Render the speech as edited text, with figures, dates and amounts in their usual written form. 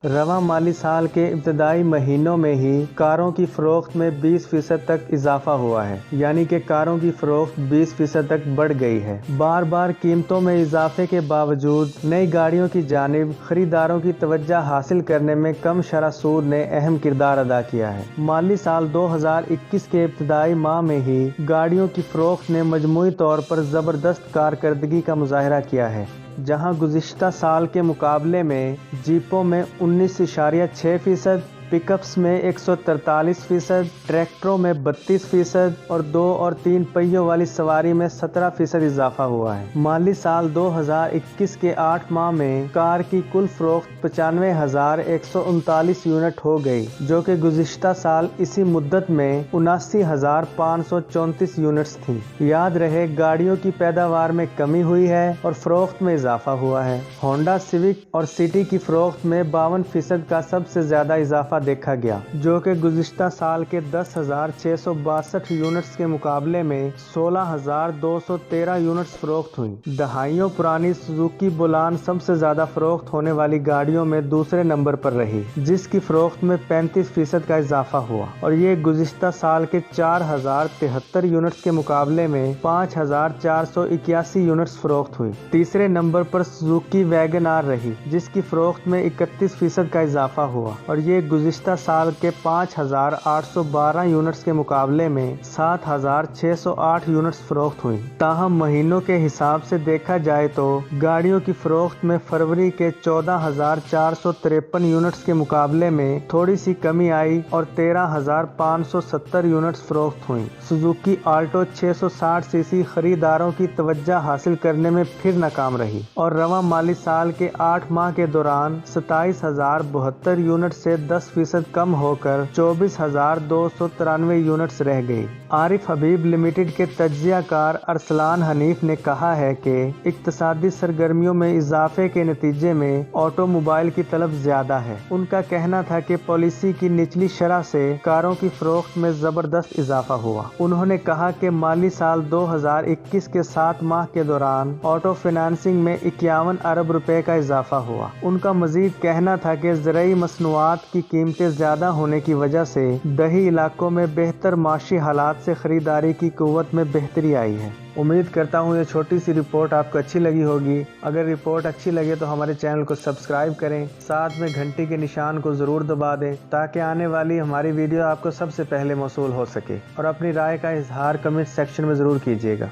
रवां माली साल के इब्तदाई महीनों में ही कारों की फ़रोख्त में 20% तक इजाफा हुआ है, यानी कि कारों की फ़रोख्त 20% तक बढ़ गई है। बार बार कीमतों में इजाफे के बावजूद नई गाड़ियों की जानिब खरीदारों की तवज्जो हासिल करने में कम शरह सूद ने अहम किरदार अदा किया है। माली साल 2021 के इब्तदाई माह में ही गाड़ियों की फ़रोख्त ने मजमूई तौर पर ज़बरदस्त कारकर्दगी का मुज़ाहरा किया है, जहां गुज़िश्ता साल के मुकाबले में जीपों में 19.6%, पिकअप्स में 143%, ट्रैक्टरों में 32% और 2 और 3 पहियों वाली सवारी में 17% इजाफा हुआ है। माली साल 2021 के 8 माह में कार की कुल फ़रोख्त 95,139 यूनिट हो गई, जो कि गुज़िश्ता साल इसी मुद्दत में 79,534 यूनिट्स थी। याद रहे, गाड़ियों की पैदावार में कमी हुई है और फ़रोख्त में इजाफा हुआ है। होंडा सिविक और सिटी की फ़रोख्त में 52% का सबसे ज़्यादा इजाफा देखा गया, जो कि गुज़िश्ता साल के 10,662 यूनिट्स के मुकाबले में 16,213 यूनिट्स फ़रोख्त हुई। दहाइयों पुरानी सुजुकी बुलान सबसे ज़्यादा फ़रोख्त होने वाली गाड़ियों में दूसरे नंबर पर रही, जिसकी फ़रोख्त में 35% का इजाफा हुआ और ये गुज़िश्ता साल के 4,073 यूनिट्स के मुकाबले में 5,481 यूनिट्स फ़रोख्त हुई। तीसरे नंबर पर सुजुकी वैगन आर रही, जिसकी फ़रोख्त में 31% का इजाफा हुआ और ये गुज़िश्ता साल के 5,812 यूनिट्स के मुकाबले में 7,608 यूनिट्स फ़रोख्त हुई। ताहम महीनों के हिसाब से देखा जाए तो गाड़ियों की फ़रोख्त में फरवरी के 14,453 यूनिट्स के मुकाबले में थोड़ी सी कमी आई और 13,570 यूनिट्स फ़रोख्त हुई। सुजुकी आल्टो 660 सीसी खरीदारों की तवज्जो हासिल करने में फिर नाकाम रही और रवां माली साल के 8 माह के दौरान 27,072 यूनिट से 10% कम होकर 24,293 यूनिट्स रह गई। आरिफ हबीब लिमिटेड के तज्जियाकार अरसलान हनीफ ने कहा है कि इक्तसादी सरगर्मियों में इजाफे के नतीजे में ऑटोमोबाइल की तलब ज्यादा है। उनका कहना था कि पॉलिसी की निचली शरह से कारों की फ़रोख्त में जबरदस्त इजाफा हुआ। उन्होंने कहा कि माली साल 2021 के 7 माह के दौरान ऑटो फाइनेंसिंग में 51 अरब रुपए का इजाफा हुआ। उनका मजीद कहना था कि ज़रूरी मसनूआत की कीमतें ज्यादा होने की वजह से दही इलाकों में बेहतर माशी हालात से खरीदारी की कुव्वत में बेहतरी आई है। उम्मीद करता हूँ ये छोटी सी रिपोर्ट आपको अच्छी लगी होगी। अगर रिपोर्ट अच्छी लगे तो हमारे चैनल को सब्सक्राइब करें, साथ में घंटी के निशान को ज़रूर दबा दें ताकि आने वाली हमारी वीडियो आपको सबसे पहले मौसूल हो सके और अपनी राय का इजहार कमेंट सेक्शन में ज़रूर कीजिएगा।